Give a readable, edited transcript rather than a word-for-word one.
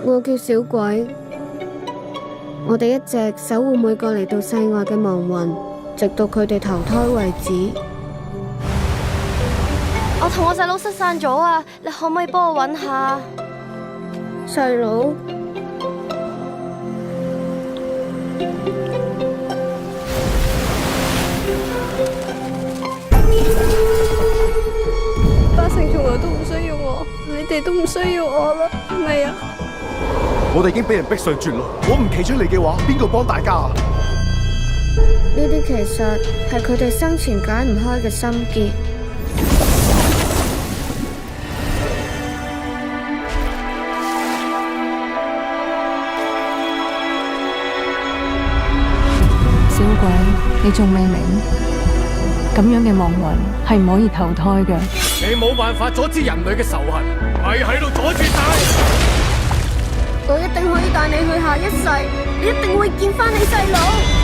我叫小鬼，我哋一直守護每個嚟到世外嘅亡魂，直到佢哋投胎為止。我同我細佬失散咗啊！你可唔可以幫我揾下？細佬，八成從來都唔需要我，你哋都唔需要我啦，係咪啊？我哋已經俾人逼上絕路，我唔企出嚟嘅話，邊個幫大家啊？呢啲其實係佢哋生前解唔開嘅心結。小鬼，你仲未明？咁樣嘅亡魂係唔可以投胎嘅。你冇辦法阻止人類嘅仇恨，咪喺度阻住晒。我一定可以帶你去下一世，你一定會見返你細佬。